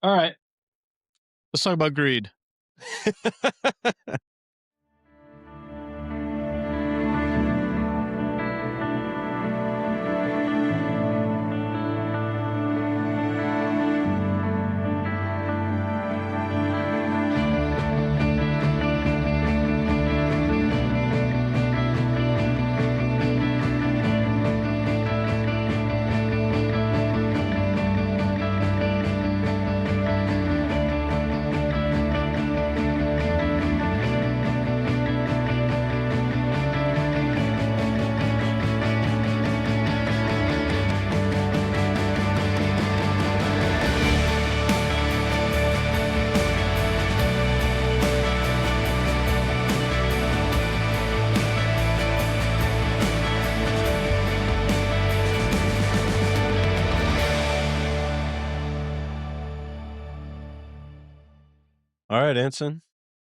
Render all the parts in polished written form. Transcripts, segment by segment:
All right. Let's talk about greed. All right, Anson.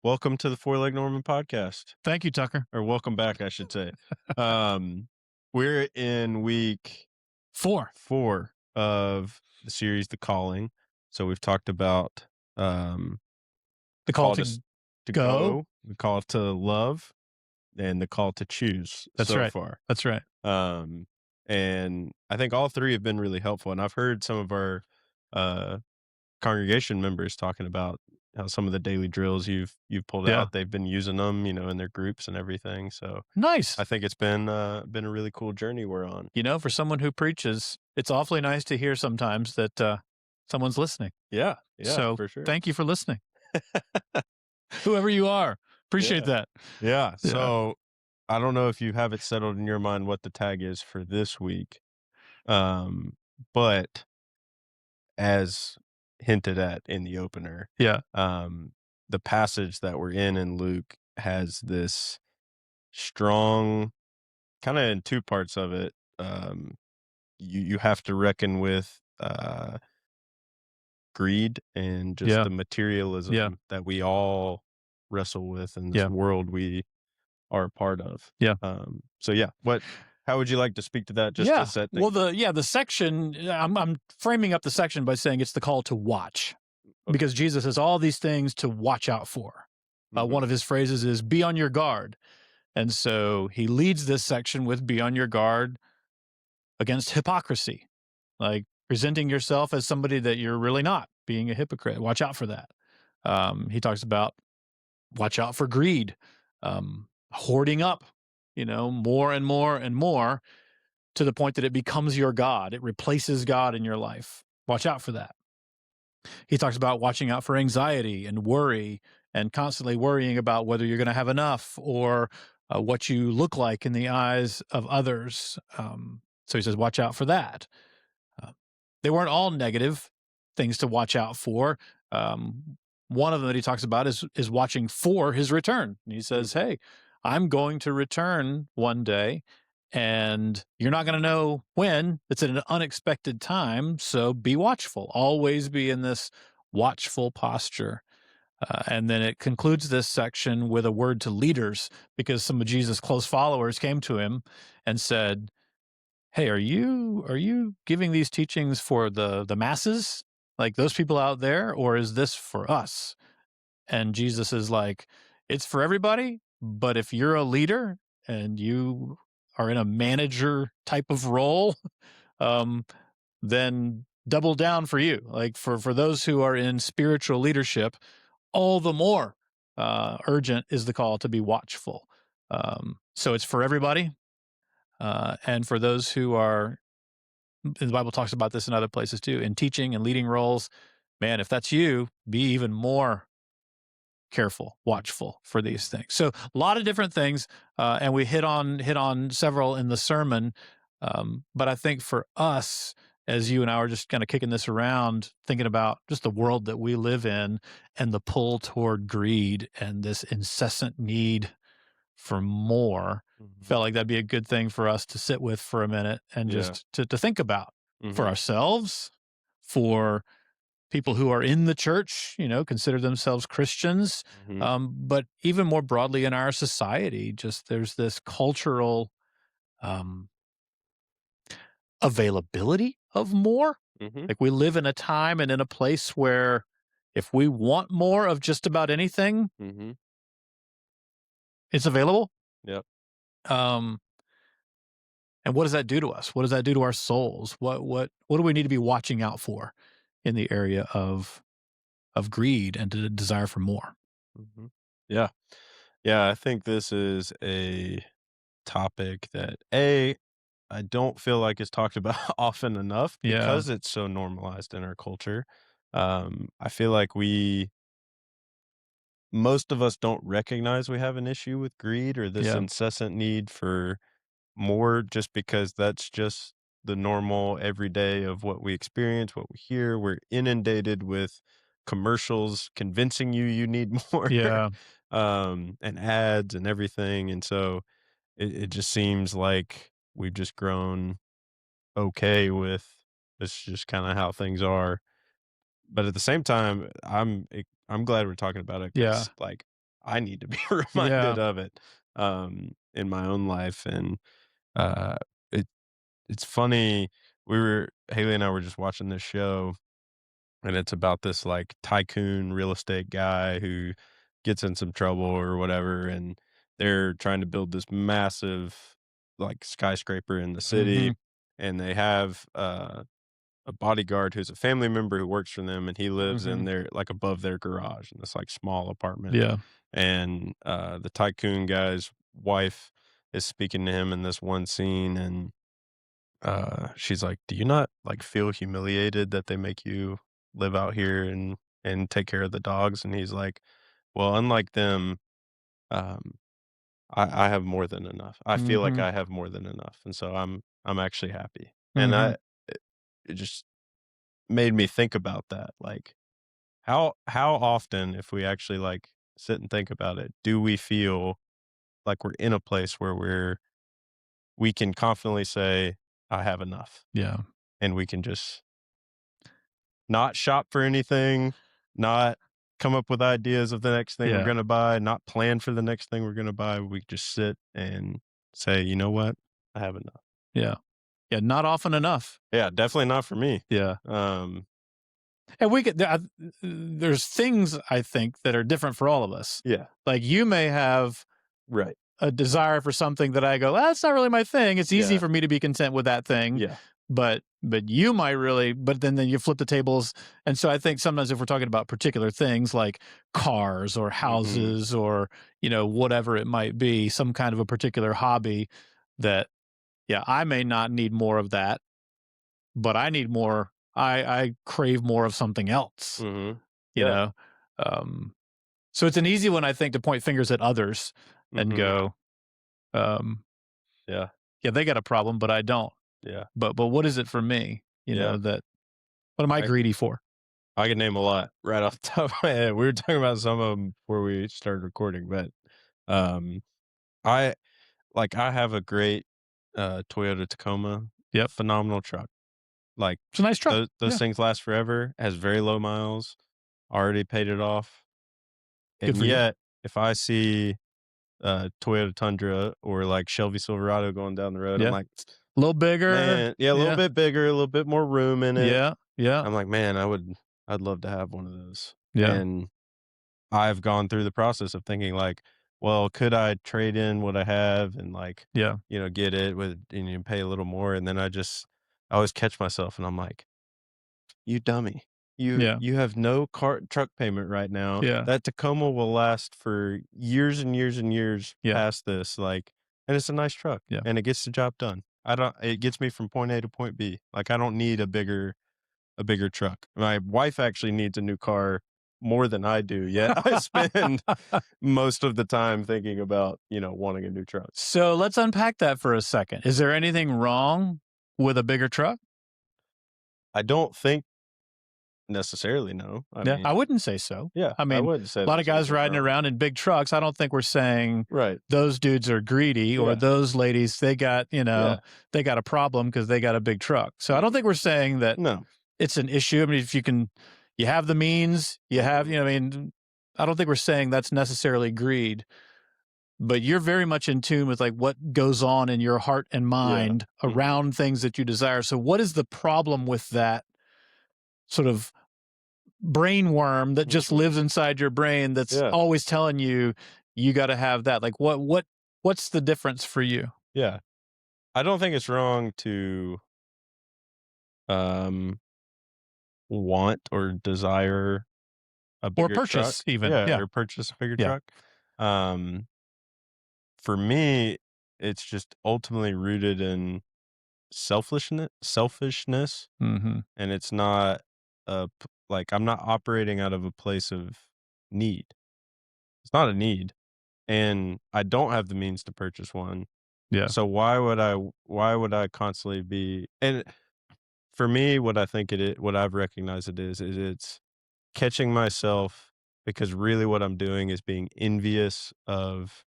Welcome to the Four Leg Norman podcast, Thank you, Tucker. or welcome back, I should say. We're in week 4. 4 of the series, The Calling. So we've talked about The call to go. the call to love, and the call to choose. That's so right. far. That's right. And I think all three have been really helpful. And I've heard some of our congregation members talking about how some of the daily drills you've pulled Yeah. out, they've been using them, in their groups and everything. So Nice. I think it's been a really cool journey we're on. For someone who preaches, it's awfully nice to hear sometimes that someone's listening. Yeah, So for sure. thank you for listening. Whoever you are, appreciate that. Yeah. So I don't know if you have it settled in your mind what the tag is for this week, but as hinted at in the opener, Yeah. the passage that we're in Luke has this strong, kind of in two parts of it. You have to reckon with greed and just the materialism that we all wrestle with in this world we are a part of. Yeah. How would you like to speak to that? Just to set things? Well, the section, I'm framing up the section by saying it's the call to watch, because Jesus has all these things to watch out for. One of his phrases is "be on your guard," and so he leads this section with "be on your guard against hypocrisy," like presenting yourself as somebody that you're really not, being a hypocrite. Watch out for that. He talks about watch out for greed, hoarding up, more and more and more, to the point that it becomes your God. It replaces God in your life. Watch out for that. He talks about watching out for anxiety and worry, and constantly worrying about whether you're going to have enough, or what you look like in the eyes of others. So he says, watch out for that. They weren't all negative things to watch out for. One of them that he talks about is watching for his return. And he says, hey, I'm going to return one day, and you're not going to know when. It's at an unexpected time, so be watchful. Always be in this watchful posture. And then it concludes this section with a word to leaders, because some of Jesus' close followers came to him and said, hey, are you giving these teachings for the masses, like those people out there, or is this for us? And Jesus is like, it's for everybody, but if you're a leader and you are in a manager type of role, then double down for you. Like for those who are in spiritual leadership, all the more urgent is the call to be watchful. So it's for everybody. And for those who are, the Bible talks about this in other places too, in teaching and leading roles, man, if that's you, be even more careful, watchful for these things. So a lot of different things, and we hit on several in the sermon. But I think for us, as you and I are just kind of kicking this around, thinking about just the world that we live in and the pull toward greed and this incessant need for more, felt like that'd be a good thing for us to sit with for a minute and just to think about for ourselves, for people who are in the church, consider themselves Christians, but even more broadly in our society, just there's this cultural availability of more. Mhm. Like we live in a time and in a place where if we want more of just about anything, Mhm. it's available. Yep. Um, and what does that do to us? What does that do to our souls? What do we need to be watching out for in the area of greed and the desire for more? Mhm. Yeah. Yeah, I think this is a topic that I don't feel like is talked about often enough Yeah, because it's so normalized in our culture. I feel like we most of us don't recognize we have an issue with greed or this yeah, incessant need for more just because that's just the normal everyday of what we experience, what we hear. We're inundated with commercials convincing you need more, yeah, and ads and everything. And so it just seems like we've just grown okay with this, just kind of how things are. But at the same time, I'm glad we're talking about it yeah, because like I need to be yeah. reminded of it in my own life. And uh, it it's funny. Haley and I were just watching this show, and it's about this like tycoon real estate guy who gets in some trouble or whatever, and they're trying to build this massive like skyscraper in the city, Hmm. and they have a bodyguard who's a family member who works for them, and he lives Hmm. in their like above their garage in this like small apartment. Yeah. And the tycoon guy's wife is speaking to him in this one scene, and she's like, "Do you not like feel humiliated that they make you live out here and take care of the dogs?" And he's like, "Well, unlike them, um, I have more than enough. I feel like Hmm. I have more than enough, and so I'm actually happy." And Hmm. it, it just made me think about that, like how often, if we actually like sit and think about it, do we feel like we're in a place where we can confidently say, "I have enough," Yeah. and we can just not shop for anything, not come up with ideas of the next thing we're Yeah. gonna buy, not plan for the next thing we're gonna buy. We just sit and say, "You know what? I have enough." Yeah. Yeah. Not often enough. Yeah, definitely not for me. Yeah. Um, And we get there's things I think that are different for all of us. yeah, Like you may have right. a desire for something that I go, that's not really my thing. It's easy Yeah, for me to be content with that thing. yeah. But you might really, but then you flip the tables. And so I think sometimes if we're talking about particular things like cars or Mhm, houses or, whatever it might be, some kind of a particular hobby that, yeah, I may not need more of that, but I need more. I crave more of something else, mhm. you Yeah, know? Um, so it's an easy one, I think, to point fingers at others and mhm. go, um, Yeah, yeah, they got a problem, but I don't. yeah, But what is it for me? yeah. That what am I I greedy for? I can name a lot right off the top of my head. We were talking about some of them before we started recording, but, um, I I have a great, Toyota Tacoma, Yep. phenomenal truck. Like, It's a nice truck. those Yeah. things last forever, has very low miles, already paid it off, Good and for you. yet, if I see a Toyota Tundra or, like, Shelby Silverado going down the road, I'm Yeah. like, A little bigger. "Man" yeah, a little Yeah. bit bigger, a little bit more room in it. Yeah. Yeah. I'm like, "Man, I'd love to have one of those." Yeah. And I've gone through the process of thinking like, well, could I trade in what I have and like, Yeah. get it with and you pay a little more? And then I always catch myself and I'm like, you dummy. Yeah. You have no car truck payment right now. Yeah. That Tacoma will last for years and years and years Yeah. past this. Like, and it's a nice truck Yeah. and it gets the job done. It gets me from point A to point B. Like I don't need a bigger truck. My wife actually needs a new car more than I do, yet I spend most of the time thinking about, wanting a new truck. So let's unpack that for a second. Is there anything wrong with a bigger truck? I don't think necessarily, no. I Yeah, I mean, wouldn't say so. yeah, I I mean, wouldn't say a lot of there's guys anything riding wrong. around in big trucks. I don't think we're saying Right. those dudes are greedy or Yeah. those ladies, Yeah. they got a problem because they got a big truck. So I don't Mm-mm. think we're saying that No. it's an issue. I mean, if you have the means, you have, Mhm. I mean, I don't think we're saying that's necessarily greed, but you're very much in tune with like what goes on in your heart and Yeah. mind Mhm. around things that you desire. So what is the problem with that? sort of brain worm that just lives inside your brain that's Yeah. always telling you you got to have that. Like what's the difference for you? Yeah. I don't think it's wrong to um want or desire a Or bigger truck. purchase even. Yeah, Yeah. or purchase a bigger Yeah. truck. Um, for me, it's just ultimately rooted in selfishness, Mhm. and it's not like I'm not operating out of a place of need. It's not a need, and I don't have the means to purchase one. Yeah. So why would I constantly be and for me, what I think what I've recognized is it's catching myself because really what I'm doing is being envious of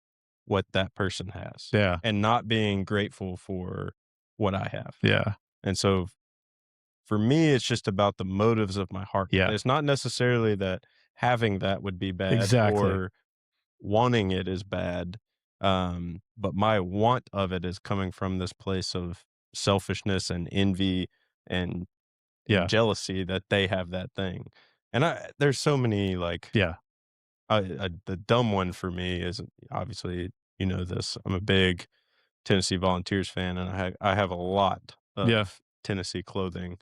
what that person has Yeah. and not being grateful for what I have. Yeah. And so for me, it's just about the motives of my heart. Yeah. It's not necessarily that having that would be bad Exactly. or wanting it is bad. But my want of it is coming from this place of selfishness and envy and Yeah. jealousy that they have that thing. And there's so many like Yeah. the dumb one for me is obviously you know this. I'm a big Tennessee Volunteers fan, and I have a lot Yeah. of Tennessee clothing,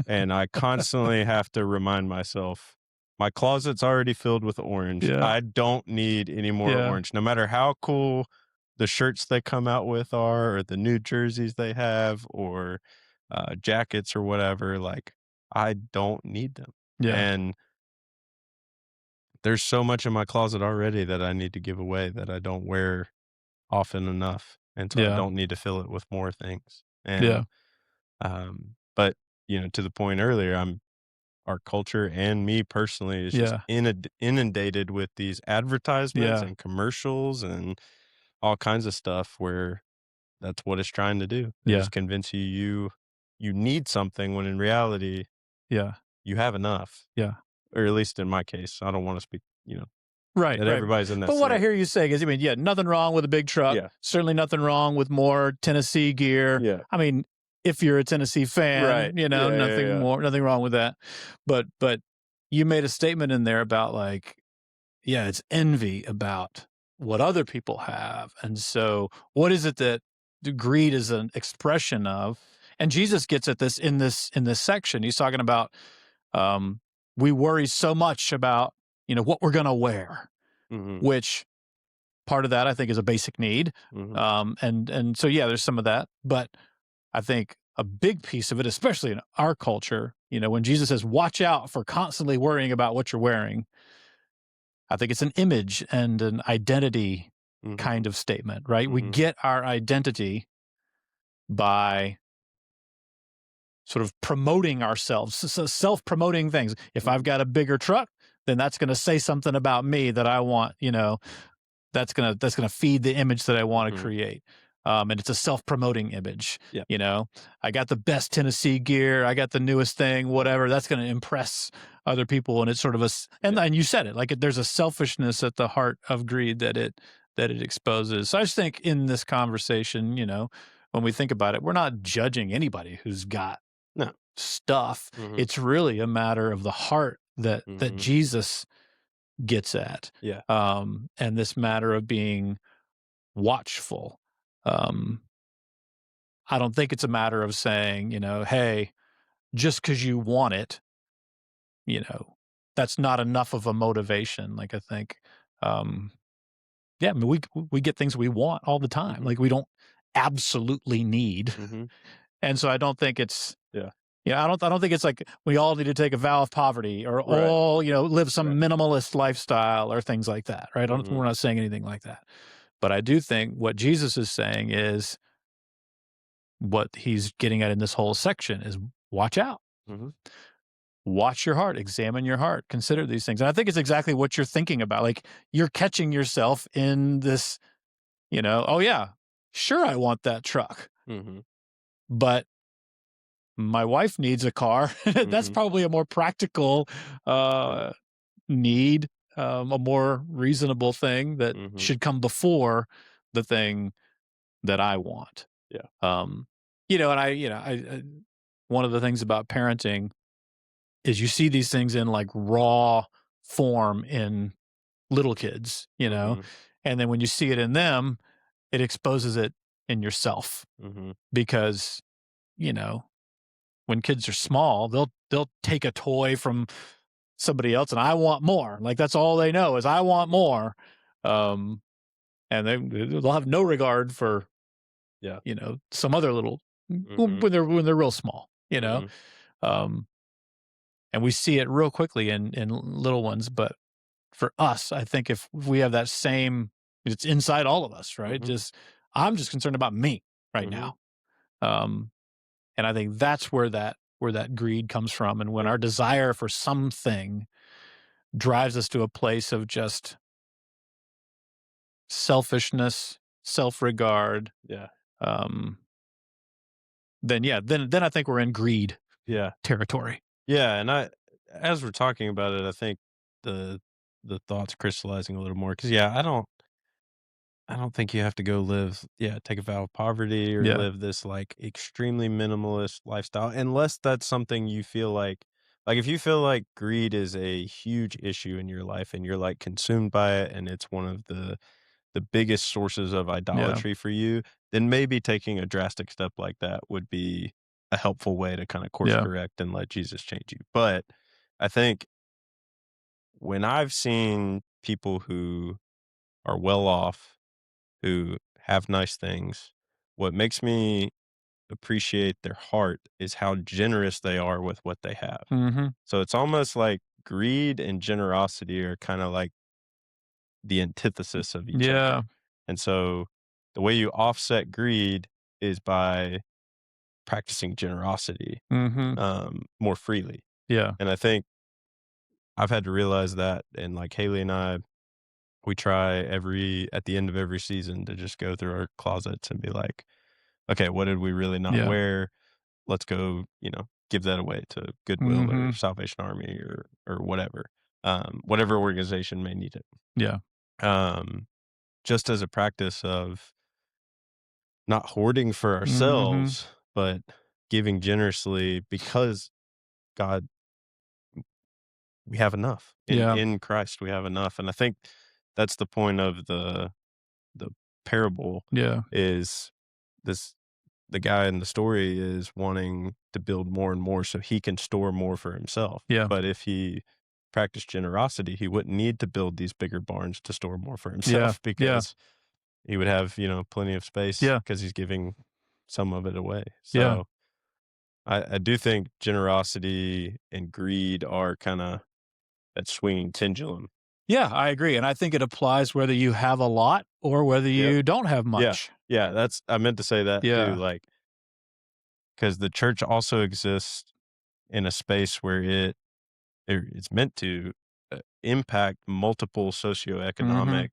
and I constantly have to remind myself my closet's already filled with orange. Yeah. I don't need any more Yeah. orange, no matter how cool the shirts they come out with are, or the new jerseys they have, or jackets or whatever. Like I don't need them, Yeah. and there's so much in my closet already that I need to give away that I don't wear often enough, and so I Yeah. don't need to fill it with more things. Yeah. And, but, to the point earlier, our culture and me personally is just Yeah. inundated with these advertisements Yeah. and commercials and all kinds of stuff where that's what it's trying to do, is Yeah. convince you need something when in reality, Yeah. you have enough, Yeah. or at least in my case. I don't wanna speak, Right, that right. everybody's in that But what I same. hear you saying is, I mean, yeah, nothing wrong with a big truck. Yeah. Certainly nothing wrong with more Tennessee gear. Yeah. I mean, if you're a Tennessee fan, Right. Yeah, yeah, nothing yeah. more, nothing wrong with that. But you made a statement in there about like, yeah, it's envy about what other people have. And so what is it that the greed is an expression of? And Jesus gets at this in this section. He's talking about um, we worry so much about, what we're gonna wear, Mhm. which part of that I think is a basic need. Mhm. And so yeah, there's some of that. But I think a big piece of it, especially in our culture, when Jesus says, watch out for constantly worrying about what you're wearing, I think it's an image and an identity Mhm. kind of statement, right? We Mhm. get our identity by sort of promoting ourselves, so self-promoting things. If I've Mhm. got a bigger truck, then that's going to say something about me that I want, that's gonna feed the image that I want to Mhm. create. And it's a self-promoting image. Yeah. I got the best Tennessee gear, I got the newest thing, whatever. That's going to impress other people, and it's sort of Yeah. and you said it, like there's a selfishness at the heart of greed that it exposes. So I just think in this conversation, when we think about it, we're not judging anybody who's got No. stuff. Mhm. It's really a matter of the heart that Mhm. Jesus gets at, Yeah. and this matter of being watchful. Um, I don't think it's a matter of saying, hey, just because you want it, you know, that's not enough of a motivation. Like I think, um, yeah, I mean, we get things we want all the time. Mhm. Like we don't absolutely need, Mhm. and so I don't think it's. Yeah. Yeah, I don't think it's like we all need to take a vow of poverty or Right. all, live some Right. minimalist lifestyle or things like that, right? Mhm. We're not saying anything like that. But I do think what Jesus is saying is what he's getting at in this whole section is watch out. Mhm. Watch your heart, examine your heart, consider these things. And I think it's exactly what you're thinking about. Like you're catching yourself in this, oh yeah, sure I want that truck, Mhm. but my wife needs a car. That's Mhm. probably a more practical Yeah. need, a more reasonable thing that Mhm. should come before the thing that I want. Yeah. And I one of the things about parenting is you see these things in like raw form in little kids, you know, Mhm. and then when you see it in them, it exposes it in yourself Mhm. because, you know, when kids are small, they'll take a toy from somebody else and I want more. Like that's all they know is I want more. Um, and they'll have no regard for, Yeah. you know, some other little Mhm. when they're real small, you know. Mhm. Um, and we see it real quickly in little ones, but for us, I think if we have that same, it's inside all of us, right? Mhm. Just I'm just concerned about me right Mhm. now. Um, and I think that's where that greed comes from. And when Yeah. our desire for something drives us to a place of just selfishness, self-regard, Yeah. um, then yeah, then I think we're in greed Yeah. territory. Yeah, and as we're talking about it, I think the the thoughts crystallizing a little more because yeah, I don't think you have to go live take a vow of poverty or Yeah. live this like extremely minimalist lifestyle unless that's something you feel like if you feel like greed is a huge issue in your life and you're like consumed by it and it's one of the biggest sources of Yeah. idolatry for you, then maybe taking a drastic step like that would be a helpful way to kind of course Yeah. correct and let Jesus change you. But I think when I've seen people who are well off, who have nice things, what makes me appreciate their heart is how generous they are with what they have. Mhm. So it's almost like greed and generosity are kind of like the antithesis of each Yeah. other. And so the way you offset greed is by practicing generosity Mhm. more freely. Yeah. And I think I've had to realize that. And like Haley and I, we try at the end of every season to just go through our closets and be like, okay, what did we really not Yeah. wear? Let's go, give that away to Goodwill or Mhm. Salvation Army or whatever, whatever organization may need it. Yeah. Um, just as a practice of not hoarding for Mhm. ourselves, but giving generously because God, we have enough. Yeah. In Christ, we have enough. And I think that's the point of the parable Yeah. is this the guy in the story is wanting to build more and more so he can store more for himself. Yeah. But if he practiced generosity, he wouldn't need to build these bigger barns to store more for Yeah. himself Yeah. because he would have, plenty of space Yeah. because he's giving some of it away. Yeah. So I do think generosity and greed are kind of that swinging pendulum. Yeah, I agree, and I think it applies whether you have a lot or whether Yep. you don't have Yeah. much. Yeah. I meant to say that too. Yeah. Like, because the church also exists in a space where it's meant to impact multiple Mhm. socioeconomic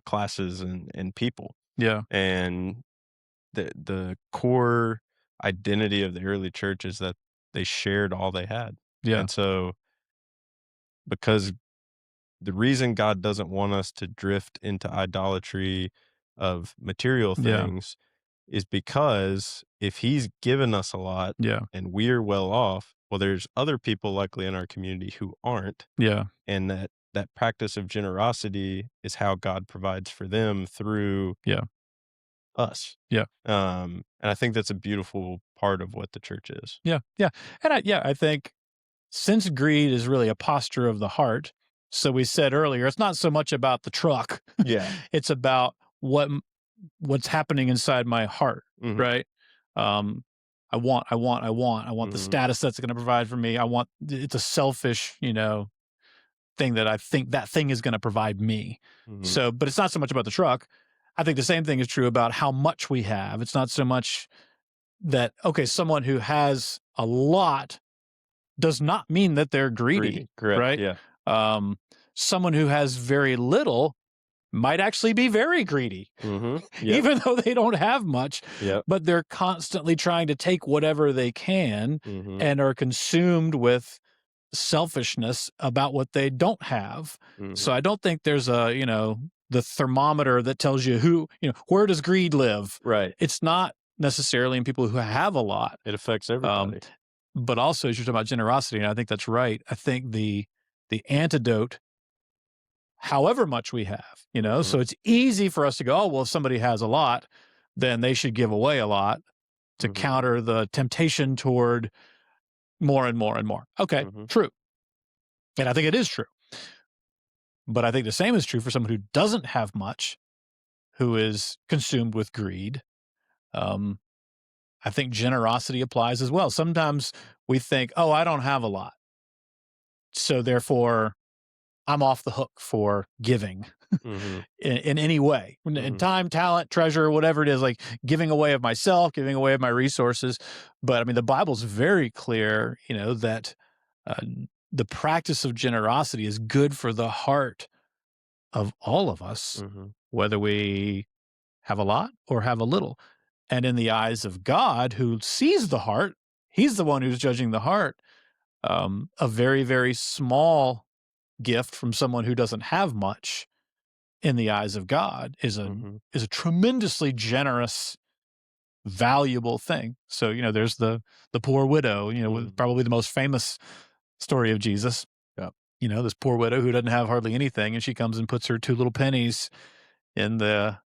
classes and people. Yeah. And the core identity of the early church is that they shared all they had. Yeah. And so because the reason God doesn't want us to drift into idolatry of material Yeah. things is because if he's given us a lot Yeah. and we're well off, well, there's other people likely in our community who aren't. Yeah. And that practice of generosity is how God provides for them through Yeah. us. Yeah. And I think that's a beautiful part of what the church is. Yeah. Yeah. And I think since greed is really a posture of the heart, so we said earlier, it's not so much about the truck. Yeah. It's about what's happening inside my heart, Mhm. right? Um, I want the Mhm. status that's gonna provide for me. It's a selfish, thing that I think that thing is gonna provide me. Mhm. So, but it's not so much about the truck. I think the same thing is true about how much we have. It's not so much that, okay, someone who has a lot does not mean that they're greedy, Greedy. Correct. right? Yeah. Um, someone who has very little might actually be very greedy, Mhm. Yep. even though they don't have much, Yep. but they're constantly trying to take whatever they can Mhm. and are consumed with selfishness about what they don't have. So Mhm. I don't think there's the thermometer that tells you where does greed live? Right. It's not necessarily in people who have a lot. It affects Um, everybody. But also, as you're talking about generosity, and I think that's right. I think the antidote, however much we have, Mhm. so it's easy for us to go, oh, well, if somebody has a lot, then they should give away a lot to Mhm. counter the temptation toward more and more and more. Okay, Mhm. true. And I think it is true. But I think the same is true for someone who doesn't have much, who is consumed with greed. Um, I think generosity applies as well. Sometimes we think, oh, I don't have a lot. So therefore, I'm off the hook for giving Mhm. in any way, in Mhm. time, talent, treasure, whatever it is, like giving away of myself, giving away of my resources. But I mean, the Bible's very clear, that uh, the practice of generosity is good for the heart of all of us, Mhm. whether we have a lot or have a little. And in the eyes of God, who sees the heart, he's the one who's judging the heart. A very, very small gift from someone who doesn't have much in the eyes of God Mhm. is a tremendously generous, valuable thing. So, there's the poor widow, with Mhm. probably the most famous story of Jesus. Yeah. This poor widow who doesn't have hardly anything, and she comes and puts her two little pennies in the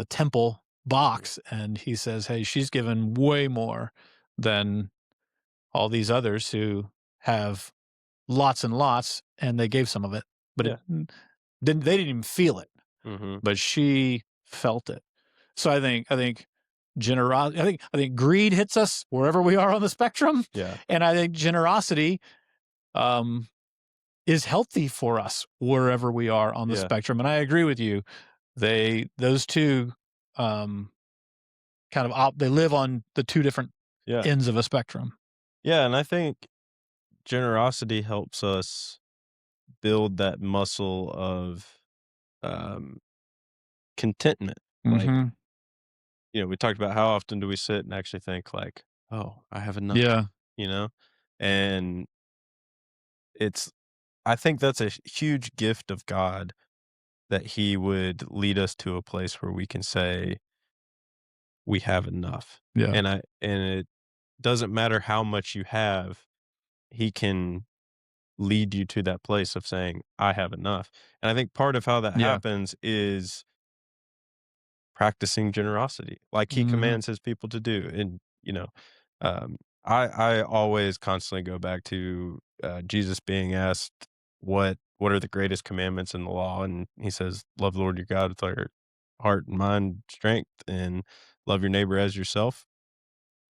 temple Mhm. box, and he says, "Hey, she's given way more than all these others who have lots and lots, and they gave some of it, but Yeah. they didn't even feel it, Mhm. but she felt it." So I think generosity, I think greed hits us wherever we are on the spectrum, Yeah. and I think generosity um, is healthy for us wherever we are on the Yeah. spectrum. And I agree with you; those two um, they live on the two different Yeah. ends of a spectrum. Yeah, and I think generosity helps us build that muscle of, um, contentment. Like, Mhm. we talked about how often do we sit and actually think like, "Oh, I have enough," Yeah. you know? And it's I think that's a huge gift of God that he would lead us to a place where we can say we have enough. Yeah. And it doesn't matter how much you have, he can lead you to that place of saying, I have enough. And I think part of how that Yeah. happens is practicing generosity, like he Mhm. commands his people to do. And, um, I always constantly go back to Jesus being asked, what are the greatest commandments in the law? And he says, love the Lord your God with all your heart and mind, strength, and love your neighbor as yourself.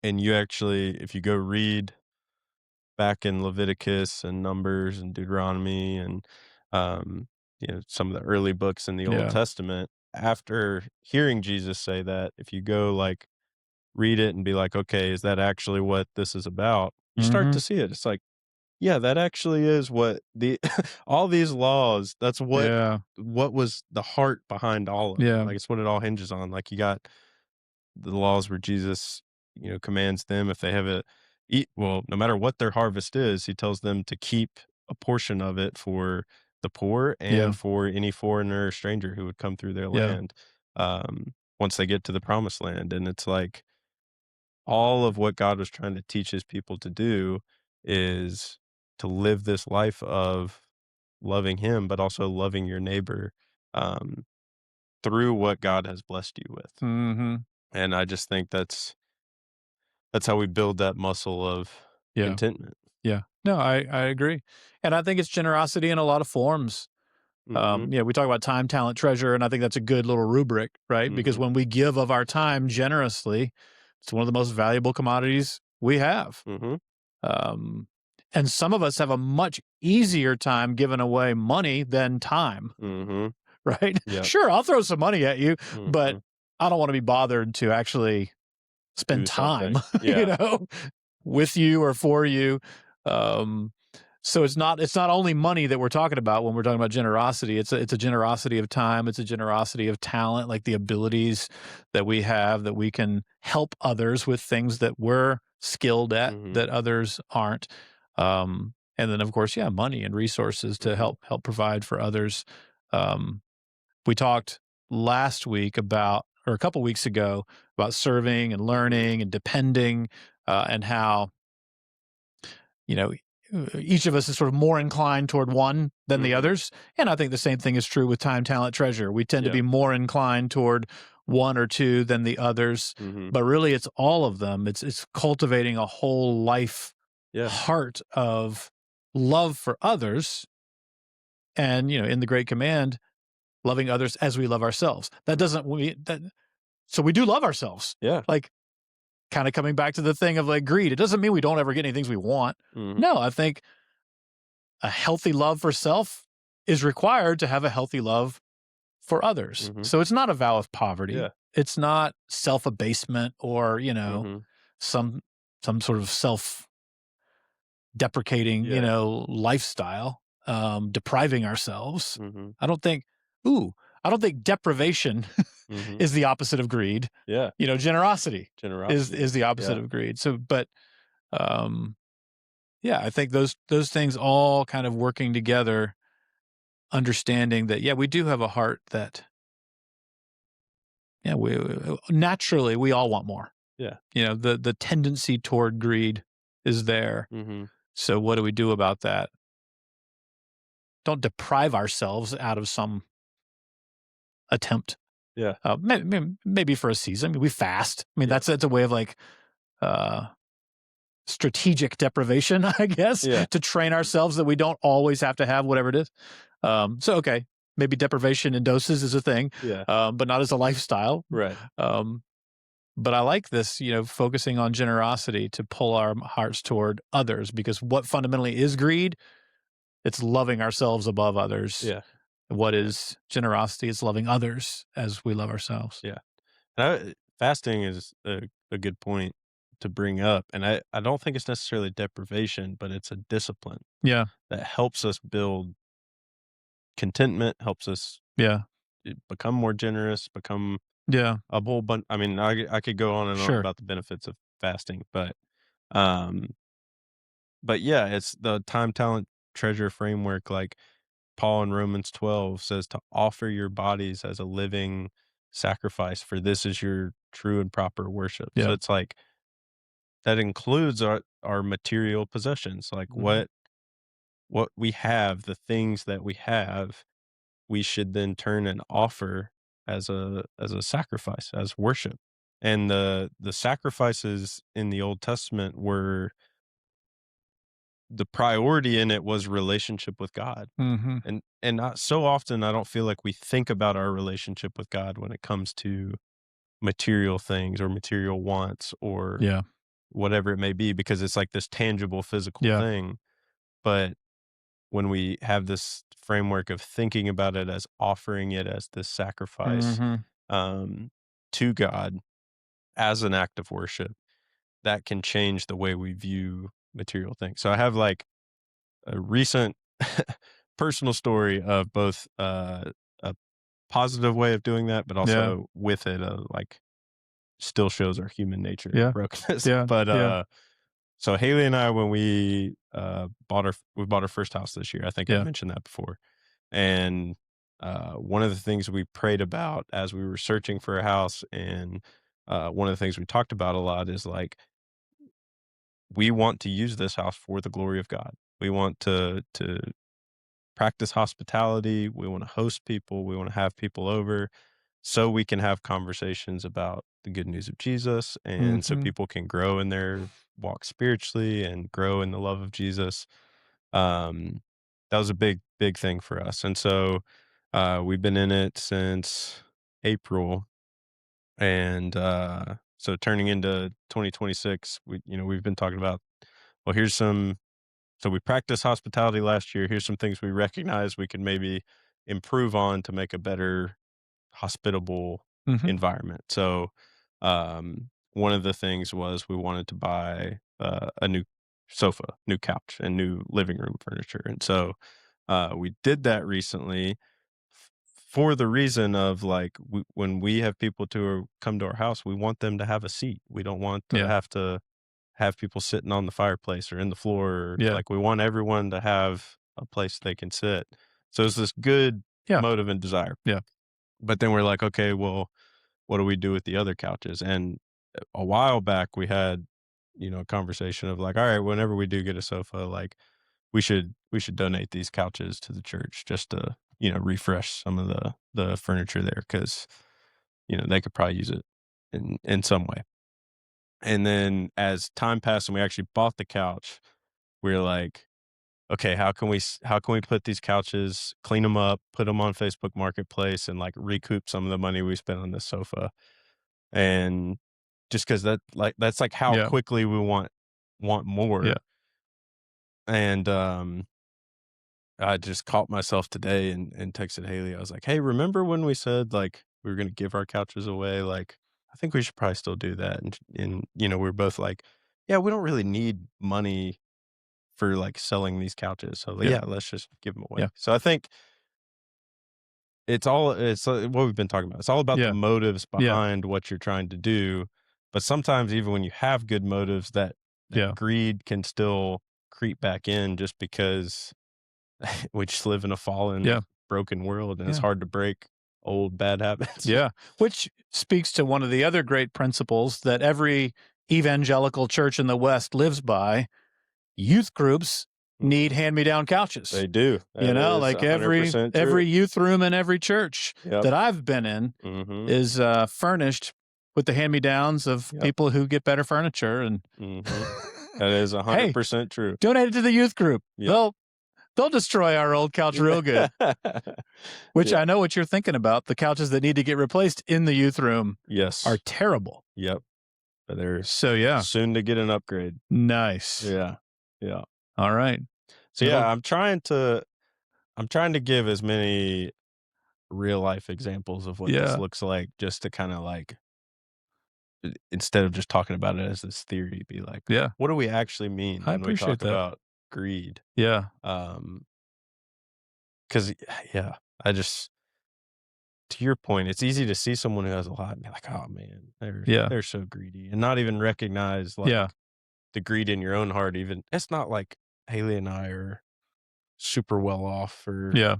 And you actually, if you go read back in Leviticus and Numbers and Deuteronomy and, some of the early books in the Old Yeah. Testament, after hearing Jesus say that, if you go like read it and be like, okay, is that actually what this is about? You start to Mhm. see it. It's like, yeah, that actually is what the all these laws, that's Yeah. what was the heart behind all of it. Yeah. Like it's what it all hinges on. Like you got the laws where Jesus, commands them if they have a eat well, no matter what their harvest is, he tells them to keep a portion of it for the poor Yeah. and for any foreigner or stranger who would come through their Yeah. land, once they get to the promised land. And it's like all of what God was trying to teach his people to do is to live this life of loving him, but also loving your neighbor, um, through what God has blessed you with. Mhm. And I just think that's how we build that muscle of Yeah. contentment. Yeah. No, I agree. And I think it's generosity in a lot of forms. Mhm, We talk about time, talent, treasure, and I think that's a good little rubric, right? Because mhm, when we give of our time generously, it's one of the most valuable commodities we have. mhm, Um, and some of us have a much easier time giving away money than time, mhm, right? yep, Sure, I'll throw some money at you, but mhm, I don't want to be bothered to actually spend do time, something. Yeah, with you or for you. Um, so it's not only money that we're talking about when we're talking about generosity. It's a generosity of time. It's a generosity of talent, like the abilities that we have that we can help others with things that we're skilled at mhm, that others aren't. And then of course, yeah, money and resources to mhm, help provide for others. Um, we talked last week about, or a couple weeks ago, about serving and mhm, learning and depending, and how each of us is sort of more inclined toward one than the Mhm. others. And I think the same thing is true with time, talent, treasure. We tend to Yeah. be more inclined toward one or two than the others. Mhm. But really, it's all of them. It's cultivating a whole life Yeah. heart of love for others. And, in the Great Command, loving others as we love ourselves. That doesn't, so we do love ourselves. Yeah. Like, kind of coming back to the thing of like greed. It doesn't mean we don't ever get any things we want. Mhm. No, I think a healthy love for self is required to have a healthy love for others. Mhm. So it's not a vow of poverty. Yeah. It's not self-abasement or, Mhm. some sort of self-deprecating, Yeah. lifestyle, depriving ourselves. Mhm. I don't think I don't think deprivation Mhm. is the opposite of greed. Yeah. Generosity is Generosity. is the opposite Yeah. of greed. So but um yeah, I think those things all kind of working together, understanding that, yeah, we do have a heart that, yeah, we naturally we all want more. Yeah. The tendency toward greed is there. Mhm. So what do we do about that? Don't deprive ourselves out of some attempt. Yeah. Maybe for a season. I mean, we fast. I mean, Yeah. that's a way of like uh, strategic deprivation, I guess, Yeah. to train ourselves that we don't always have to have whatever it is. So okay, maybe deprivation in doses is a thing, Yeah. but not as a lifestyle. Right. Um, but I like this, focusing on generosity to pull our hearts toward others, because what fundamentally is greed? It's loving ourselves above others. Yeah. What Yeah. is generosity? It's loving others as we love ourselves. Yeah. Fasting is a good point to bring up, and I don't think it's necessarily deprivation, but it's a discipline Yeah, that helps us build contentment, helps us yeah, become more generous, become yeah, a whole bunch. I mean, I could go on and on sure. about the benefits of fasting, um, but yeah, it's the time, talent, treasure framework. Like Paul in Romans 12 says to offer your bodies as a living sacrifice, for this is your true and proper worship. So Yeah. it's like that includes our material possessions, like Mhm. what we have, the things that we have, we should then turn and offer as a sacrifice, as worship. And the sacrifices in the Old Testament were the priority in it was relationship with God. Mhm. And not so often I don't feel like we think about our relationship with God when it comes to material things or material wants or Yeah. whatever it may be, because it's like this tangible physical Yeah. thing. But when we have this framework of thinking about it as offering it as this sacrifice Mhm. um, to God as an act of worship, that can change the way we view material things. So I have like a recent personal story of both a positive way of doing that, but Yeah. also with it, like still shows our human nature and Yeah. brokenness. Yeah. But Yeah. so Haley and I, when we bought our first house this year, I think I've Yeah. mentioned that before. And one of the things we prayed about as we were searching for a house, and one of the things we talked about a lot is like we want to use this house for the glory of God. We want to practice hospitality. We want to host people. We want to have people over so we can have conversations about the good news of Jesus, and so Mhm. people can grow in their walk spiritually and grow in the love of Jesus. Um, that was a big thing for us. And so we've been in it since April. And so turning into 2026, we've been talking about, well, so we practiced hospitality last year. Here's some things we recognize we can maybe improve on to make a better hospitable Mhm. environment. So, one of the things was we wanted to buy a new sofa, new couch, and new living room furniture. And so, we did that recently for the reason of like when we have people to come to our house, we want them to have a seat. We don't want to Yeah. have people sitting on the fireplace or in the floor. Yeah. Like we want everyone to have a place they can sit. So it's this good Yeah. motive and desire. Yeah. But then we're like, okay, well, what do we do with the other couches? And a while back, we had a conversation of like, all right, whenever we do get a sofa, like we should donate these couches to the church just to, refresh some of the furniture there because, they could probably use it in some way. And then as time passed and we actually bought the couch, we are like, okay, how can we put these couches, clean them up, put them on Facebook Marketplace, and like recoup some of the money we spent on this sofa, and just because that's like how Yeah. quickly we want Yeah. more, and I just caught myself today and texted Haley. I was like, "Hey, remember when we said like we were gonna give our couches away? Like, I think we should probably still do that." And we are both like, "Yeah, we don't really need money for like selling these couches, so Yeah. yeah, let's just give them away." Yeah. So I think it's what we've been talking about. It's all about the Yeah. motives Yeah. behind what you're trying to do, but sometimes even when you have good motives, that Yeah. greed can still creep back in just because we just live in a fallen, Yeah. broken world, and it's Yeah. hard to break old bad habits. Yeah. Which speaks to one of the other great principles that every evangelical church in the West lives by. Youth groups need Mhm. hand-me-down couches. They do. That is Like every 100% true. every youth room in every church Yep. that I've been in Mhm. is furnished with the hand-me-downs of Yep. people who get better furniture and Mhm. That is hey, 100% true. donate it to the youth group. Yep. They'll destroy our old couch real good. Which Yeah. I know what you're thinking about. The couches that need to get replaced in the youth room are Yes. terrible. Yep. But they're So yeah, soon to get an upgrade. nice. Yeah. Yeah. All right. So, Well, yeah, I'm trying to give as many real life examples of what this yeah, looks like just to kinda, like, instead of just talking about it as this theory, be like, yeah. what do we actually mean I when we appreciate talk that. about greed? Yeah, Um, Because yeah, I just to your point, it's easy to see someone who has a lot and be like, "Oh, man, they're yeah, they're so greedy," and not even recognize, yeah, like, the greed in your own heart even. It's not like Haley and I are super well off yeah,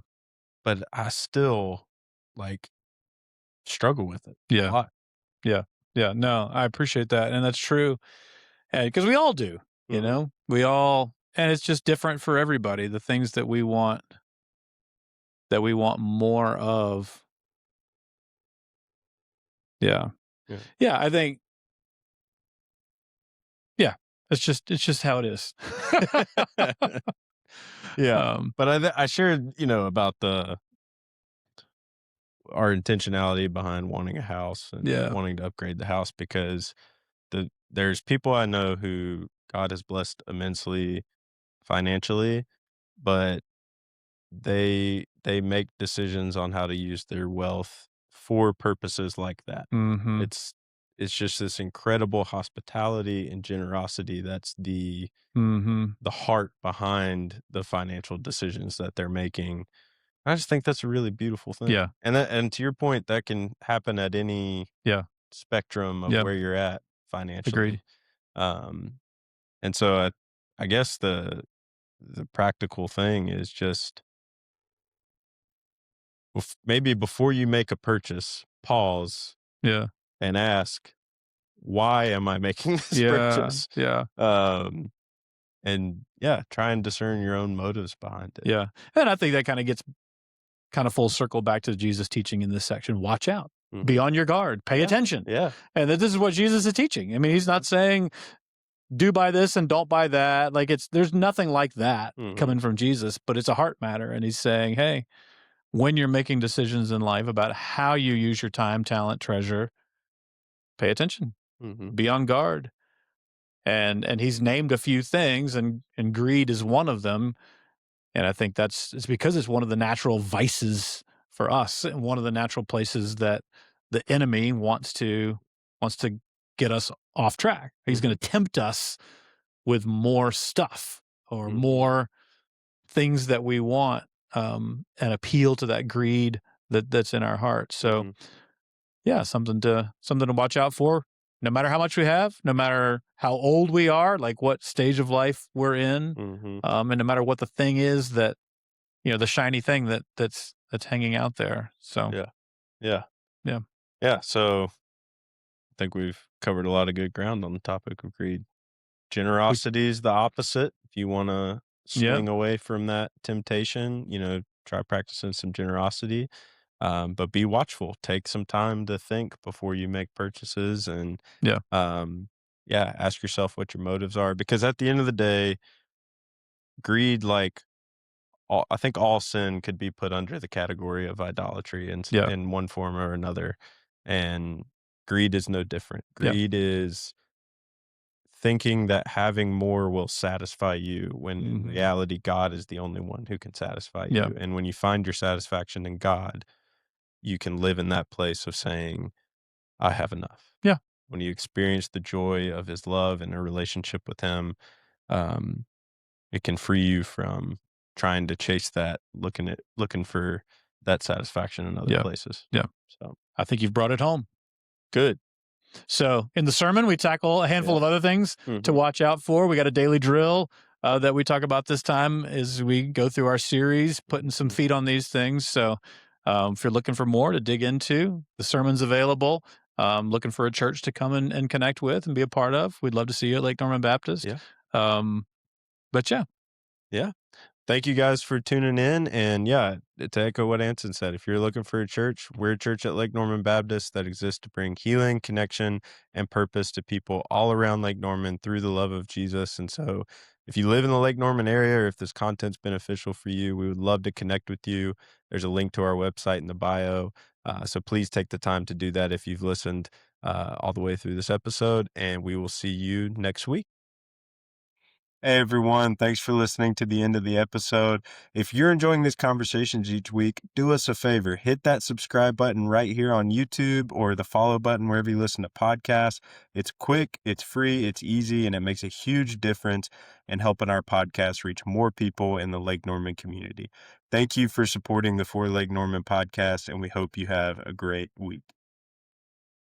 but I still, like, struggle with it a yeah, lot. yeah, yeah. No, I appreciate that, and that's true. Because we all do. Mhm. We all, and it's just different for everybody. The things that we want more of. Yeah, Yeah. yeah. I think. Yeah, it's just how it is. Yeah, um, but I shared, about our intentionality behind wanting a house and yeah. wanting to upgrade the house because there's people I know who God has blessed immensely financially, but they make decisions on how to use their wealth for purposes like that. Mhm. It's it's just this incredible hospitality and generosity that's Mhm. the heart behind the financial decisions that they're making. I just think that's a really beautiful Yeah. thing. And to your point, that can happen at any Yeah. spectrum of Yeah. where you're at financially. Agreed. Um, and so I guess the practical thing is just maybe before you make a purchase, pause Yeah. and ask, why am I making this Yeah. purchase? Yeah. Um, and yeah, try and discern your own motives behind it. Yeah. And I think that kinda gets kinda full circle back to Jesus' teaching in this section. Watch out. Be Hmm. on your guard. Pay Yeah. attention. Yeah. And that this is what Jesus is teaching. I mean, he's not saying do buy this and don't buy that. Like there's nothing like that Hmm. coming from Jesus, but it's a heart matter. And he's saying, hey, when you're making decisions in life about how you use your time, talent, treasure, pay attention. Hmm. Be on guard. And he's named a few things, and greed is one of them. And I think it's because it's one of the natural vices for us, and one of the natural places that the enemy wants to get us off track. He's Hmm. going to tempt us with more stuff or Hmm. more things that we want, and appeal to that greed that's in our heart. So Hmm. yeah, something to watch out for. No matter how much we have, no matter how old we are, like what stage of life we're in, Hmm. and no matter what the thing is that the shiny thing that's hanging out there. So Yeah. Yeah. yeah, Yeah. So I think we've covered a lot of good ground on the topic of greed. Generosity is the opposite. If you wanna Yeah, swing away from that temptation, try practicing some generosity, but be watchful. Take some time to think before you make purchases and, yeah, um, yeah, ask yourself what your motives are because at the end of the day, greed, like, I think all sin could be put under the category of idolatry yeah, in one form or another, and greed is no different. yeah, Greed is thinking that having more will satisfy you when in mhm, reality God is the only one who can satisfy yeah, you. And when you find your satisfaction in God, you can live in that place of saying, I have enough. yeah, When you experience the joy of his love and a relationship with him, um, it can free you from trying to chase that, looking for that satisfaction in other yeah, places. yeah. So I think you've brought it home. good. So in the sermon, we tackle a handful Yeah. of other things to Hmm. watch out for. We got a daily drill that we talk about this time as we go through our series, putting some Hmm. feet on these things. So if you're looking for more to dig into, the sermon's available. Looking for a church to come and connect with and be a part of. We'd love to see you at Lake Norman Baptist. Yeah. Um, but yeah, Yeah. Thank you guys for tuning in. And yeah, to echo what Anson said, if you're looking for a church, we're a church at Lake Norman Baptist that exists to bring healing, connection, and purpose to people all around Lake Norman through the love of Jesus. And so if you live in the Lake Norman area or if this content's beneficial for you, we would love to connect with you. There's a link to our website in the bio. So please take the time to do that if you've listened all the way through this episode. And we will see you next week. Hey everyone, thanks for listening to the end of the episode. If you're enjoying these conversations each week, do us a favor, hit that subscribe button right here on YouTube or the follow button wherever you listen to podcasts. It's quick, it's free, it's easy, and it makes a huge difference in helping our podcast reach more people in the Lake Norman community. Thank you for supporting the For Lake Norman podcast, and we hope you have a great week.